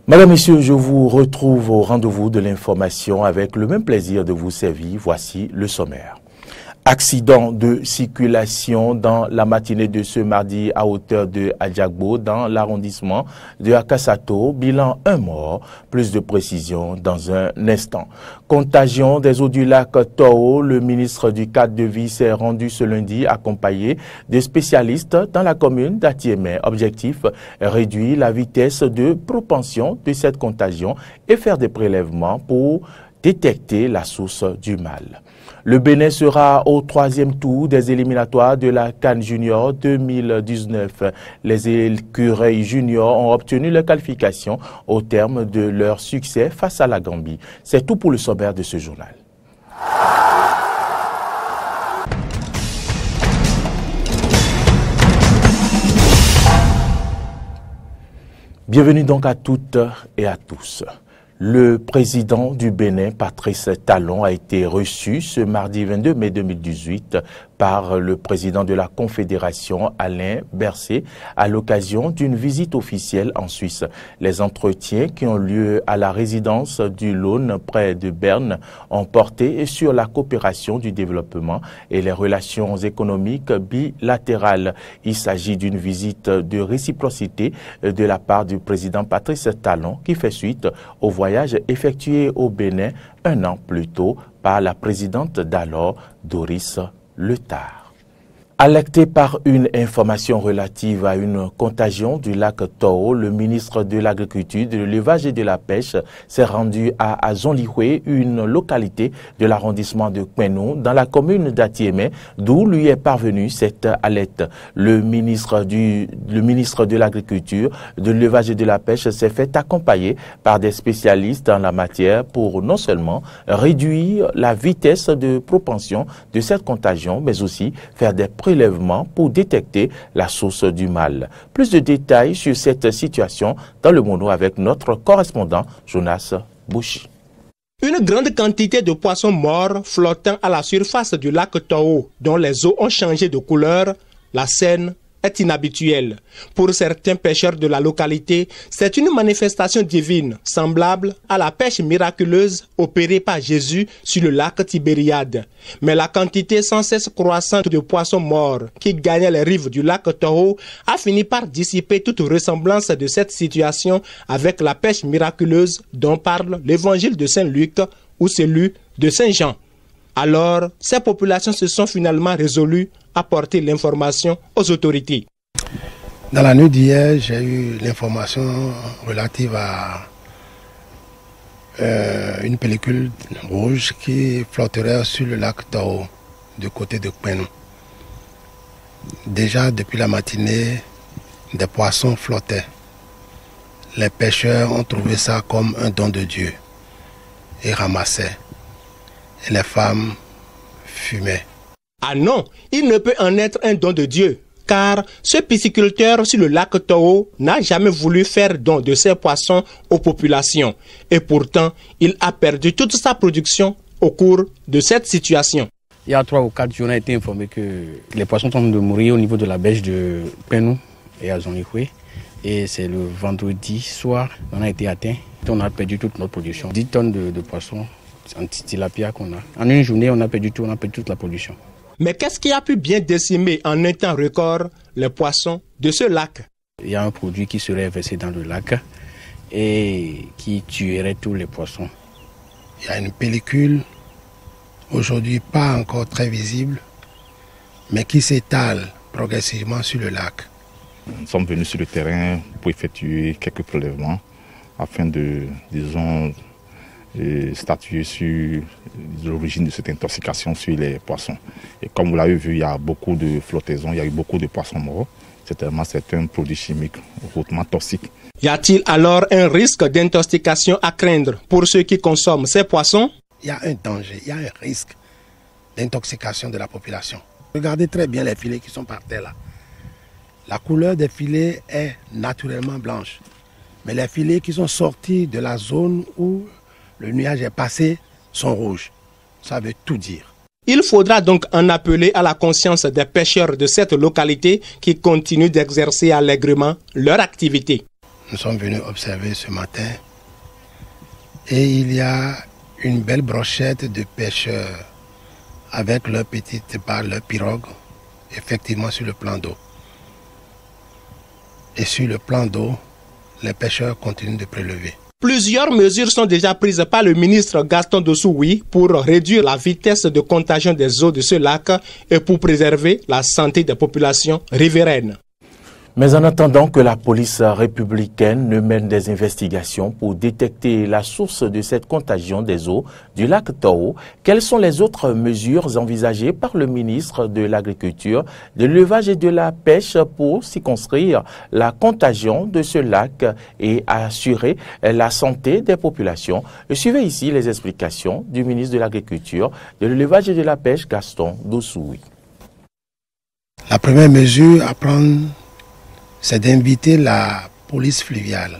Madame, Messieurs, je vous retrouve au rendez-vous de l'information avec le même plaisir de vous servir. Voici le sommaire. Accident de circulation dans la matinée de ce mardi à hauteur de Adjagbo dans l'arrondissement de Akasato. Bilan 1 mort. Plus de précision dans un instant. Contagion des eaux du lac Toho. Le ministre du cadre de vie s'est rendu ce lundi accompagné de spécialistes dans la commune d'Atiémé. Objectif, réduire la vitesse de propension de cette contagion et faire des prélèvements pour détecter la source du mal. Le Bénin sera au 3e tour des éliminatoires de la CAN Junior 2019. Les écureuils juniors ont obtenu la qualification au terme de leur succès face à la Gambie. C'est tout pour le sommaire de ce journal. Bienvenue donc à toutes et à tous. Le président du Bénin, Patrice Talon, a été reçu ce mardi 22 mai 2018 par le président de la Confédération, Alain Berset, à l'occasion d'une visite officielle en Suisse. Les entretiens qui ont lieu à la résidence du Laune, près de Berne, ont porté sur la coopération du développement et les relations économiques bilatérales. Il s'agit d'une visite de réciprocité de la part du président Patrice Talon qui fait suite au voyage effectué au Bénin 1 an plus tôt par la présidente d'alors, Doris Letard. Alerté par une information relative à une contagion du lac Toho, le ministre de l'Agriculture, de l'Élevage et de la Pêche s'est rendu à Zonlihue, une localité de l'arrondissement de Kwenou, dans la commune d'Atiémé, d'où lui est parvenue cette alerte. Le ministre de l'Agriculture, de l'Élevage et de la Pêche s'est fait accompagner par des spécialistes en la matière pour non seulement réduire la vitesse de propension de cette contagion, mais aussi faire des prélèvements pour détecter la source du mal. Plus de détails sur cette situation dans le Mono avec notre correspondant Jonas Bouchi. Une grande quantité de poissons morts flottant à la surface du lac Toho, dont les eaux ont changé de couleur, la scène est inhabituelle. Pour certains pêcheurs de la localité, c'est une manifestation divine, semblable à la pêche miraculeuse opérée par Jésus sur le lac Tibériade. Mais la quantité sans cesse croissante de poissons morts qui gagnaient les rives du lac Toho a fini par dissiper toute ressemblance de cette situation avec la pêche miraculeuse dont parle l'évangile de Saint Luc ou celui de Saint Jean. Alors, ces populations se sont finalement résolues à porter l'information aux autorités. Dans la nuit d'hier, j'ai eu l'information relative à une pellicule rouge qui flotterait sur le lac Toho, du côté de Kwenou. Déjà, depuis la matinée, des poissons flottaient. Les pêcheurs ont trouvé ça comme un don de Dieu et ramassaient. Et les femmes fumaient. Ah non, il ne peut en être un don de Dieu, car ce pisciculteur sur le lac Toho n'a jamais voulu faire don de ses poissons aux populations. Et pourtant, il a perdu toute sa production au cours de cette situation. Il y a 3 ou 4 jours, on a été informé que les poissons sont en train de mourir au niveau de la berge de Kwenou et à Zonlihue. Et c'est le vendredi soir, on a été atteint. On a perdu toute notre production. 10 tonnes de poissons en tilapia qu'on a. En une journée, on a perdu toute la production. Mais qu'est-ce qui a pu bien décimer en un temps record les poissons de ce lac? Il y a un produit qui serait versé dans le lac et qui tuerait tous les poissons. Il y a une pellicule, aujourd'hui pas encore très visible, mais qui s'étale progressivement sur le lac. Nous sommes venus sur le terrain pour effectuer quelques prélèvements afin de, disons, statuer sur l'origine de cette intoxication sur les poissons. Et comme vous l'avez vu, il y a beaucoup de flottaisons, il y a eu beaucoup de poissons morts. Certainement, c'est un produit chimique hautement toxique. Y a-t-il alors un risque d'intoxication à craindre pour ceux qui consomment ces poissons? Il y a un danger, il y a un risque d'intoxication de la population. Regardez très bien les filets qui sont par terre là. La couleur des filets est naturellement blanche. Mais les filets qui sont sortis de la zone où le nuage est passé sont rouges. Ça veut tout dire. Il faudra donc en appeler à la conscience des pêcheurs de cette localité qui continuent d'exercer allègrement leur activité. nous sommes venus observer ce matin. Et il y a une belle brochette de pêcheurs avec leurs petites barres, leurs pirogues, effectivement sur le plan d'eau. Et sur le plan d'eau, les pêcheurs continuent de prélever. Plusieurs mesures sont déjà prises par le ministre Gaston Dossoui pour réduire la vitesse de contagion des eaux de ce lac et pour préserver la santé des populations riveraines. Mais en attendant que la police républicaine ne mène des investigations pour détecter la source de cette contagion des eaux du lac Tahoe, quelles sont les autres mesures envisagées par le ministre de l'Agriculture, de l'élevage et de la pêche pour circonscrire la contagion de ce lac et assurer la santé des populations? Suivez ici les explications du ministre de l'Agriculture, de l'élevage et de la pêche, Gaston Dossoui. La première mesure à prendre, c'est d'inviter la police fluviale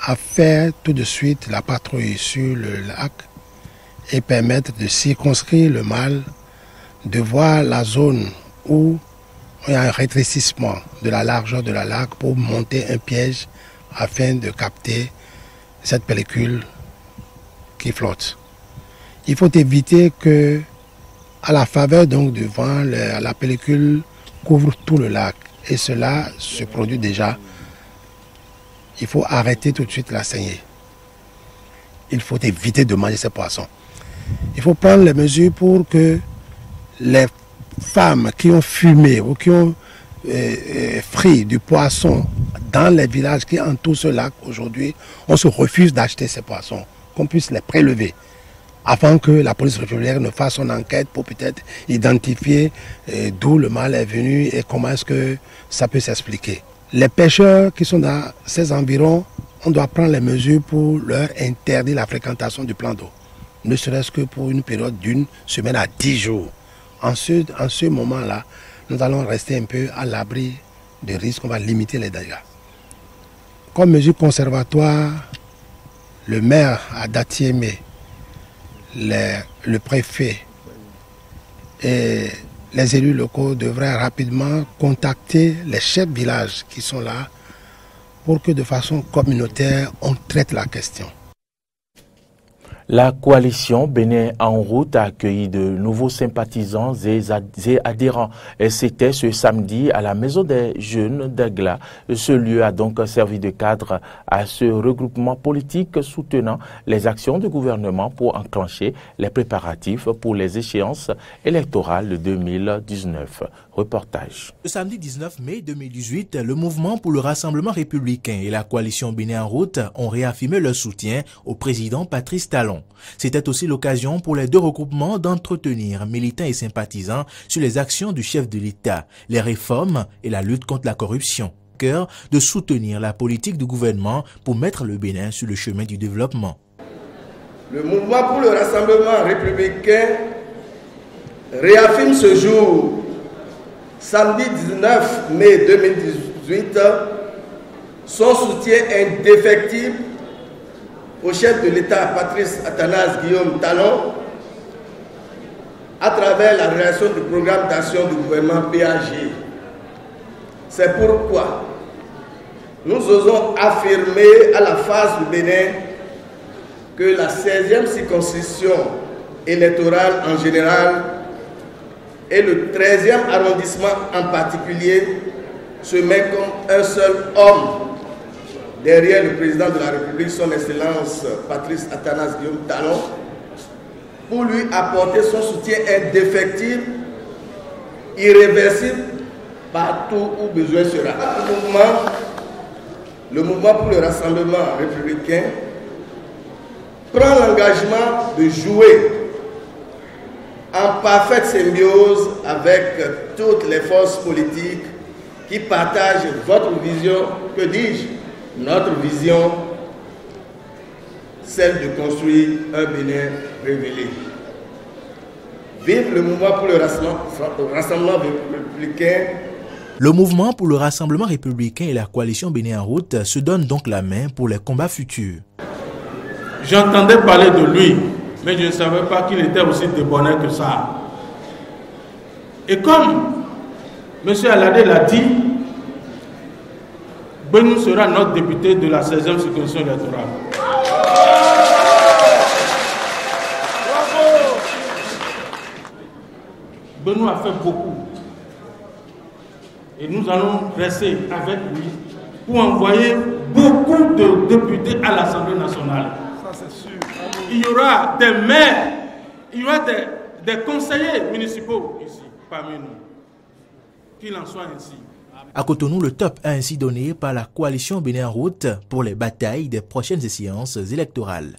à faire tout de suite la patrouille sur le lac et permettre de circonscrire le mal, de voir la zone où il y a un rétrécissement de la largeur de la lac pour monter un piège afin de capter cette pellicule qui flotte. Il faut éviter que, à la faveur donc du vent, la pellicule couvre tout le lac. Et cela se produit déjà. Il faut arrêter tout de suite la saignée. Il faut éviter de manger ces poissons. Il faut prendre les mesures pour que les femmes qui ont fumé ou qui ont frit du poisson dans les villages qui entourent ce lac aujourd'hui, on se refuse d'acheter ces poissons, qu'on puisse les prélever avant que la police républicaine ne fasse son enquête pour peut-être identifier d'où le mal est venu et comment est-ce que ça peut s'expliquer. Les pêcheurs qui sont dans ces environs, on doit prendre les mesures pour leur interdire la fréquentation du plan d'eau, ne serait-ce que pour une période d'une semaine à 10 jours. En ce moment-là, nous allons rester un peu à l'abri des risques, on va limiter les dégâts. Comme mesure conservatoire, le maire à Datiémé, le préfet et les élus locaux devraient rapidement contacter les chefs de village qui sont là pour que de façon communautaire, on traite la question. La coalition Bénin en route a accueilli de nouveaux sympathisants et adhérents. C'était ce samedi à la Maison des Jeunes d'Egla. Ce lieu a donc servi de cadre à ce regroupement politique soutenant les actions du gouvernement pour enclencher les préparatifs pour les échéances électorales de 2019. Reportage. Le samedi 19 mai 2018, le mouvement pour le Rassemblement républicain et la coalition Bénin en route ont réaffirmé leur soutien au président Patrice Talon. C'était aussi l'occasion pour les deux regroupements d'entretenir militants et sympathisants sur les actions du chef de l'État, les réformes et la lutte contre la corruption. Cœur de soutenir la politique du gouvernement pour mettre le Bénin sur le chemin du développement. Le mouvement pour le Rassemblement républicain réaffirme ce jour, samedi 19 mai 2018, son soutien indéfectible au chef de l'État Patrice Athanase Guillaume Talon à travers la réalisation du programme d'action du gouvernement PAG. C'est pourquoi nous osons affirmer à la face du Bénin que la 16e circonscription électorale en général et le 13e arrondissement en particulier se met comme un seul homme derrière le président de la République, son Excellence Patrice Athanase Guillaume Talon, pour lui apporter son soutien indéfectible, irréversible, partout où besoin sera. Le mouvement pour le Rassemblement républicain prend l'engagement de jouer en parfaite symbiose avec toutes les forces politiques qui partagent votre vision, que dis-je, notre vision, celle de construire un Bénin révélé. Vive le mouvement pour le Rassemblement républicain. Le mouvement pour le Rassemblement républicain et la coalition Bénin en route se donnent donc la main pour les combats futurs. J'entendais parler de lui, mais je ne savais pas qu'il était aussi débonnaire que ça. Et comme M. Aladé l'a dit, Benou sera notre député de la 16e circonscription électorale. Benou a fait beaucoup. Et nous allons rester avec lui pour envoyer beaucoup de députés à l'Assemblée nationale. Ça, c'est sûr. Il y aura des maires, il y aura des conseillers municipaux ici, parmi nous. Qu'il en soit ainsi. À Cotonou, le top a ainsi donné par la coalition Bénin en route pour les batailles des prochaines échéances électorales.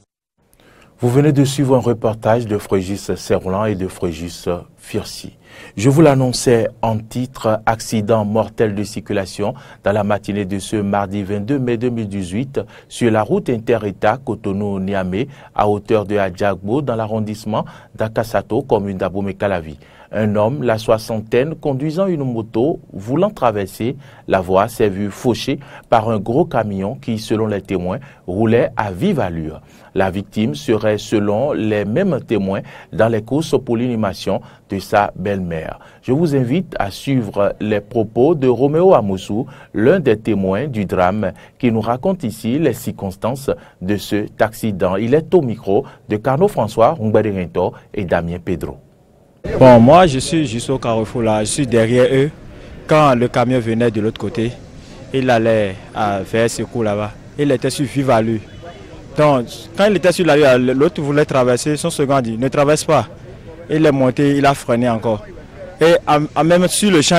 Vous venez de suivre un reportage de Frégis Serlan et de Frégis Fursi. Je vous l'annonçais en titre, accident mortel de circulation dans la matinée de ce mardi 22 mai 2018 sur la route inter-État Cotonou-Niamey à hauteur de Adjagbo dans l'arrondissement d'Akasato, commune d'Abomey-Calavi. Un homme, la soixantaine, conduisant une moto, voulant traverser la voie, s'est vu fauché par un gros camion qui, selon les témoins, roulait à vive allure. La victime serait, selon les mêmes témoins, dans les courses pour l'inhumation de sa belle-mère. Je vous invite à suivre les propos de Roméo Amoussou, l'un des témoins du drame, qui nous raconte ici les circonstances de cet accident. Il est au micro de Carnot François, Roumbari Rinto et Damien Pedro. Bon, moi je suis juste au carrefour là, je suis derrière eux. Quand le camion venait de l'autre côté, il allait vers ce coup là-bas. Il était sur vive allure. Donc, quand il était sur l'allure, l'autre voulait traverser, son second dit ne traverse pas. Il est monté, il a freiné encore. Et même sur le champ,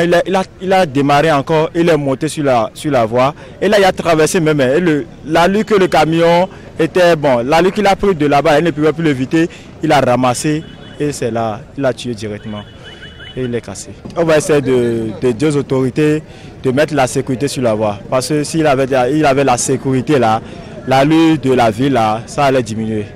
il a démarré encore, il est monté sur la voie. Et là, il a traversé même. L'allure que le camion était bon, l'allure qu'il a pris de là-bas, il ne pouvait plus l'éviter, il a ramassé. Et c'est là, il a tué directement et il est cassé. On va essayer de deux autorités de mettre la sécurité sur la voie. Parce que s'il avait la sécurité là, l'allure de la ville là, ça allait diminuer.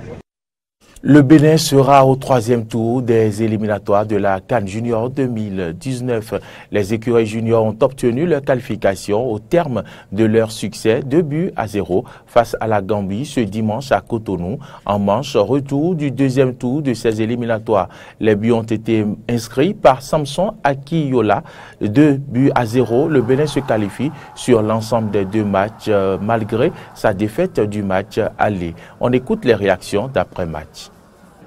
Le Bénin sera au 3e tour des éliminatoires de la CAN Junior 2019. Les écureuils juniors ont obtenu leur qualification au terme de leur succès 2-0 face à la Gambie ce dimanche à Cotonou, en manche retour du 2e tour de ces éliminatoires. Les buts ont été inscrits par Samson Akiyola, 2-0. Le Bénin se qualifie sur l'ensemble des deux matchs malgré sa défaite du match aller. On écoute les réactions d'après-match.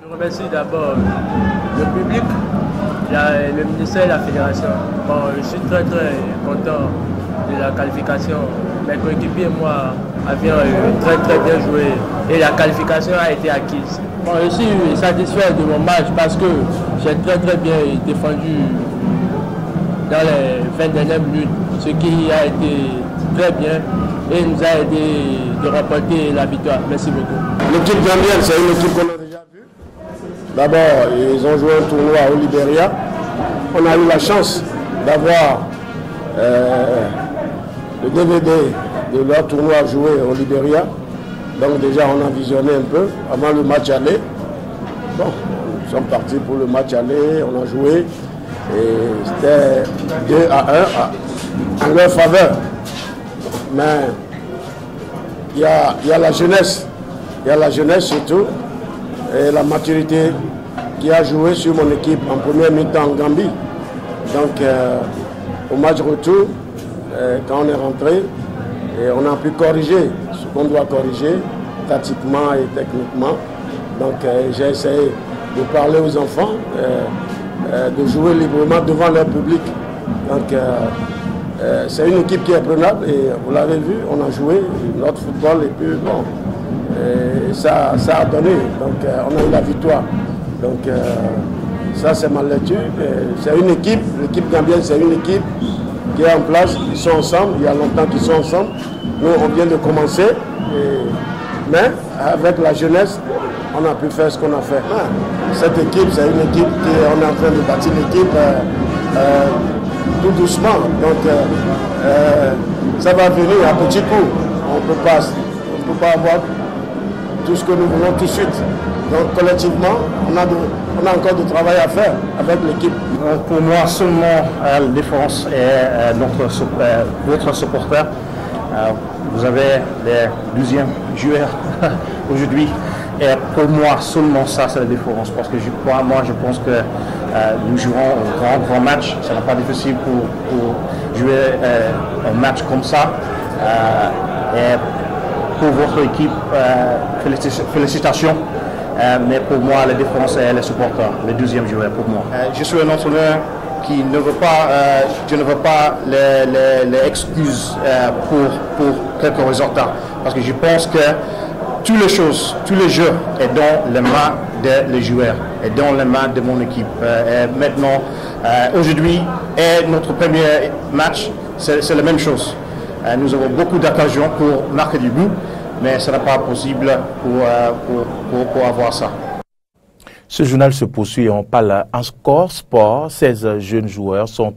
Je remercie d'abord le public, le ministère et la fédération. Bon, je suis très content de la qualification. Mes coéquipiers et moi avions très bien joué et la qualification a été acquise. Bon, je suis satisfait de mon match parce que j'ai très bien défendu dans les 20 dernières minutes, ce qui a été très bien et nous a aidé de remporter la victoire. Merci beaucoup. L'équipe gambienne, c'est une équipe qu'on a déjà vue. D'abord, ils ont joué un tournoi au Libéria. On a eu la chance d'avoir le DVD de leur tournoi joué au Libéria. Donc déjà, on a visionné un peu avant le match aller. Bon, nous sommes partis pour le match aller, on a joué. Et c'était 2-1 en leur faveur. Mais il y a la jeunesse. Il y a la jeunesse surtout. Et la maturité qui a joué sur mon équipe en première mi-temps en Gambie. Donc au match retour, quand on est rentré, on a pu corriger ce qu'on doit corriger, tactiquement et techniquement. Donc j'ai essayé de parler aux enfants, de jouer librement devant leur public. Donc c'est une équipe qui est prenable et vous l'avez vu, on a joué notre football et puis bon. Et ça a donné, donc on a eu la victoire. Donc ça c'est ma lecture. C'est une équipe, l'équipe gambienne c'est une équipe qui est en place, ils sont ensemble, il y a longtemps qu'ils sont ensemble. Nous on vient de commencer, mais avec la jeunesse, on a pu faire ce qu'on a fait. Cette équipe, c'est une équipe qui on est en train de bâtir l'équipe tout doucement. Donc ça va venir à petits coups. On ne peut pas avoir tout ce que nous voulons tout de suite. Donc collectivement, on a encore du travail à faire avec l'équipe. Pour moi, seulement la différence est votre supporter. Vous avez les 12e joueurs aujourd'hui. Et pour moi, seulement ça, c'est la différence. Parce que moi, je pense que nous jouerons un grand match. Ce n'est pas difficile pour jouer un match comme ça. Et pour votre équipe, félicitations. Mais pour moi, la différence est les supporters, le deuxième joueur pour moi. Je suis un entraîneur qui ne veut pas, je ne veux pas les excuses pour quelques résultats. Parce que je pense que toutes les choses, tous les jeux est dans les mains des joueurs, et dans les mains de mon équipe. Et maintenant, aujourd'hui, et notre premier match, c'est la même chose. Nous avons beaucoup d'occasions pour marquer du but, mais ce n'est pas possible pour avoir ça. Ce journal se poursuit et on parle encore sport. 16 jeunes joueurs sont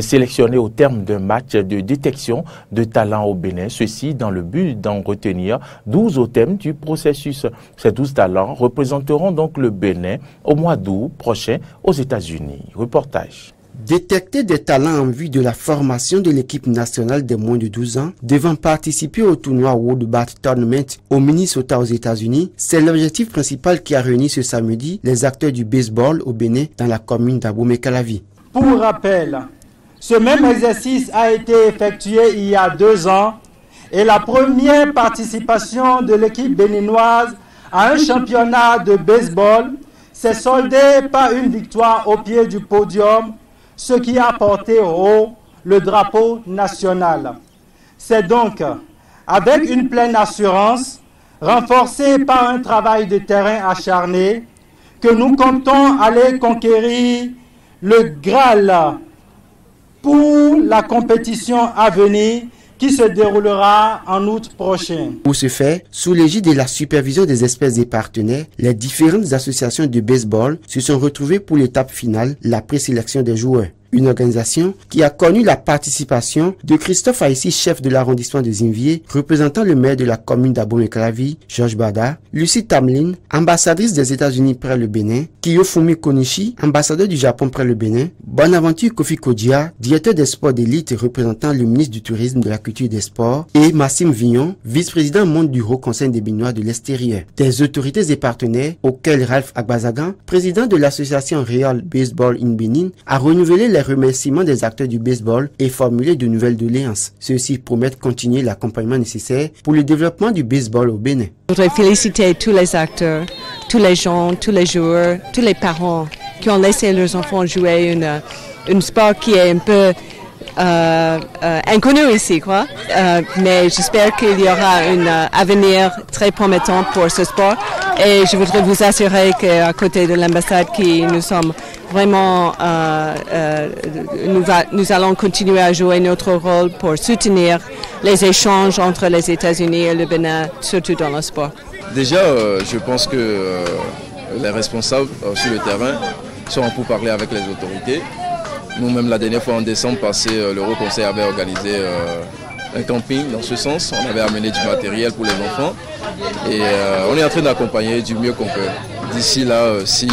sélectionnés au terme d'un match de détection de talent au Bénin. Ceci dans le but d'en retenir 12 au thème du processus. Ces 12 talents représenteront donc le Bénin au mois d'août prochain aux États-Unis. Reportage. Détecter des talents en vue de la formation de l'équipe nationale des moins de 12 ans devant participer au tournoi World Bat Tournament au Minnesota aux États-Unis, c'est l'objectif principal qui a réuni ce samedi les acteurs du baseball au Bénin dans la commune d'Abomey-Calavi. Pour rappel, ce même exercice a été effectué il y a 2 ans et la première participation de l'équipe béninoise à un championnat de baseball s'est soldée par une victoire au pied du podium, ce qui a porté haut le drapeau national. C'est donc avec une pleine assurance, renforcée par un travail de terrain acharné, que nous comptons aller conquérir le Graal pour la compétition à venir qui se déroulera en août prochain. Pour ce faire, sous l'égide de la supervision des espèces et partenaires, les différentes associations de baseball se sont retrouvées pour l'étape finale, la présélection des joueurs. Une organisation qui a connu la participation de Christophe Haïssi, chef de l'arrondissement de Zinvier, représentant le maire de la commune d'Abomey-Calavi, Georges Bada, Lucie Tamlin, ambassadrice des États-Unis près le Bénin, Kiyofumi Konishi, ambassadeur du Japon près le Bénin, Bonaventure Kofi Kodia, directeur des sports d'élite représentant le ministre du Tourisme, de la Culture et des Sports, et Massime Vignon, vice-président monde du Haut Conseil des Béninois de l'extérieur. Des autorités et partenaires auxquels Ralph Agbazagan, président de l'association Real Baseball in Benin, a renouvelé les remerciements des acteurs du baseball et formulé de nouvelles doléances. Ceux-ci promettent continuer l'accompagnement nécessaire pour le développement du baseball au Bénin. Je voudrais féliciter tous les acteurs, tous les gens, tous les joueurs, tous les parents qui ont laissé leurs enfants jouer un sport qui est un peu inconnu ici, quoi. Mais j'espère qu'il y aura un avenir très promettant pour ce sport. Et je voudrais vous assurer qu'à côté de l'ambassade, nous sommes vraiment, nous allons continuer à jouer notre rôle pour soutenir les échanges entre les États-Unis et le Bénin, surtout dans le sport. Déjà, je pense que les responsables sur le terrain sont en pourparlers avec les autorités. Nous-mêmes, la dernière fois en décembre passé, le Haut Conseil avait organisé un camping dans ce sens. On avait amené du matériel pour les enfants et on est en train d'accompagner du mieux qu'on peut. D'ici là, si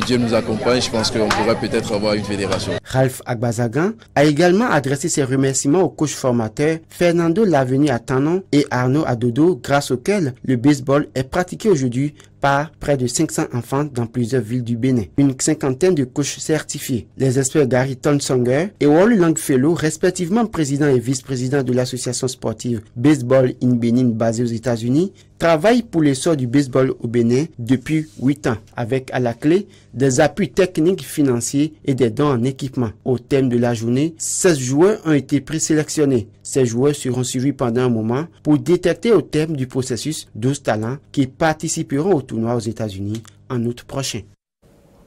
Dieu nous accompagne, je pense qu'on pourrait peut-être avoir une fédération. Ralph Agbazagan a également adressé ses remerciements aux coachs formateurs Fernando Laveni à Tanon et Arnaud Adodo, grâce auxquels le baseball est pratiqué aujourd'hui par près de 500 enfants dans plusieurs villes du Bénin. Une cinquantaine de coachs certifiés. Les experts Gary Tonsonger et Wally Longfellow, respectivement président et vice-président de l'association sportive Baseball in Benin basée aux États-Unis, travaillent pour l'essor du baseball au Bénin depuis 8 ans, avec à la clé des appuis techniques, financiers et des dons en équipement. Au thème de la journée, 16 joueurs ont été présélectionnés. Ces joueurs seront suivis pendant un moment pour détecter au terme du processus 12 talents qui participeront au tournoi aux États-Unis en août prochain.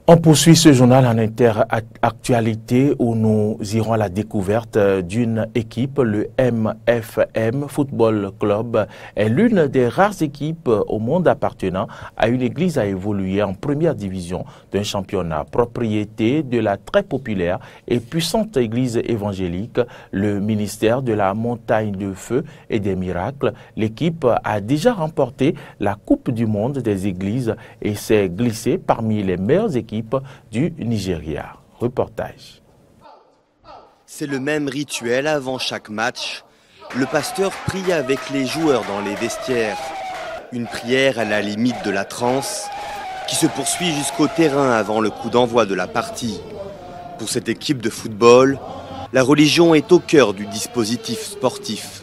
On poursuit ce journal en interactualité où nous irons à la découverte d'une équipe. Le MFM Football Club est l'une des rares équipes au monde appartenant à une église à évoluer en première division d'un championnat. Propriété de la très populaire et puissante église évangélique, le ministère de la Montagne de Feu et des Miracles, l'équipe a déjà remporté la Coupe du Monde des églises et s'est glissée parmi les meilleures équipes du Nigeria. Reportage. C'est le même rituel avant chaque match. Le pasteur prie avec les joueurs dans les vestiaires. Une prière à la limite de la transe qui se poursuit jusqu'au terrain avant le coup d'envoi de la partie. Pour cette équipe de football, La religion est au cœur du dispositif sportif.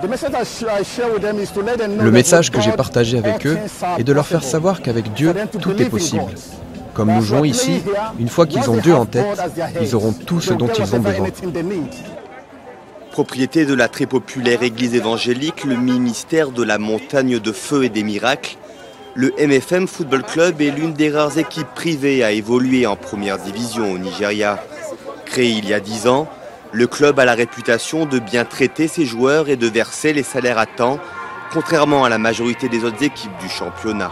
Le message que j'ai partagé avec eux est de leur faire savoir qu'avec Dieu, tout est possible. Comme nous jouons ici, une fois qu'ils ont Dieu en tête, ils auront tout ce dont ils ont besoin. Propriété de la très populaire église évangélique, le ministère de la Montagne de Feu et des Miracles, le MFM Football Club est l'une des rares équipes privées à évoluer en première division au Nigeria. Créé il y a 10 ans, le club a la réputation de bien traiter ses joueurs et de verser les salaires à temps, contrairement à la majorité des autres équipes du championnat.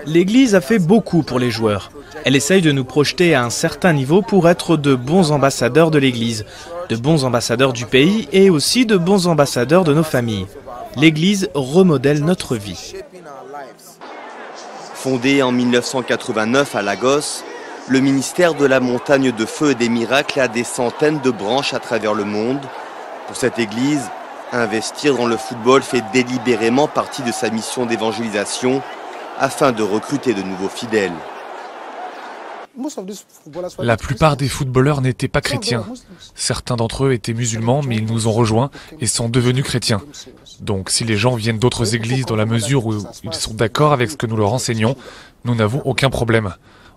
L'église a fait beaucoup pour les joueurs. Elle essaye de nous projeter à un certain niveau pour être de bons ambassadeurs de l'église, de bons ambassadeurs du pays et aussi de bons ambassadeurs de nos familles. L'église remodèle notre vie. Fondé en 1989 à Lagos, le ministère de la Montagne de Feu et des Miracles a des centaines de branches à travers le monde. Pour cette église, investir dans le football fait délibérément partie de sa mission d'évangélisation afin de recruter de nouveaux fidèles. La plupart des footballeurs n'étaient pas chrétiens. Certains d'entre eux étaient musulmans, mais ils nous ont rejoints et sont devenus chrétiens. Donc si les gens viennent d'autres églises dans la mesure où ils sont d'accord avec ce que nous leur enseignons, nous n'avons aucun problème.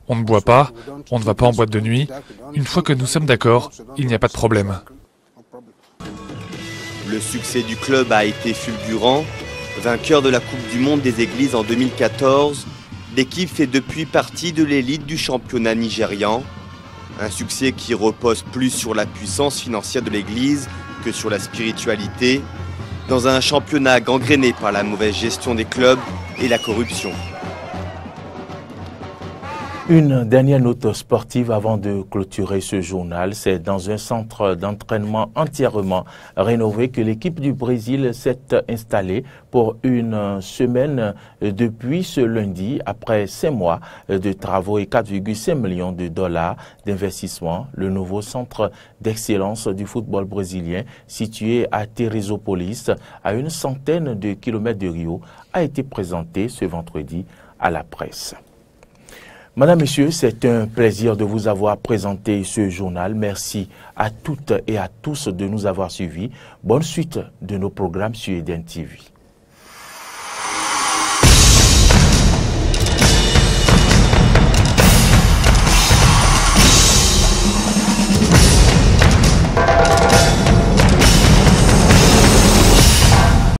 On ne boit pas, on ne va pas en boîte de nuit. Une fois que nous sommes d'accord, il n'y a pas de problème. Le succès du club a été fulgurant. Vainqueur de la Coupe du Monde des Églises en 2014, l'équipe fait depuis partie de l'élite du championnat nigérian. Un succès qui repose plus sur la puissance financière de l'Église que sur la spiritualité, dans un championnat gangréné par la mauvaise gestion des clubs et la corruption. Une dernière note sportive avant de clôturer ce journal. C'est dans un centre d'entraînement entièrement rénové que l'équipe du Brésil s'est installée pour une semaine depuis ce lundi. Après 5 mois de travaux et 4,5 millions de dollars d'investissement, le nouveau centre d'excellence du football brésilien, situé à Teresópolis, à une centaine de kilomètres de Rio, a été présenté ce vendredi à la presse. Madame, Monsieur, c'est un plaisir de vous avoir présenté ce journal. Merci à toutes et à tous de nous avoir suivis. Bonne suite de nos programmes sur Eden TV.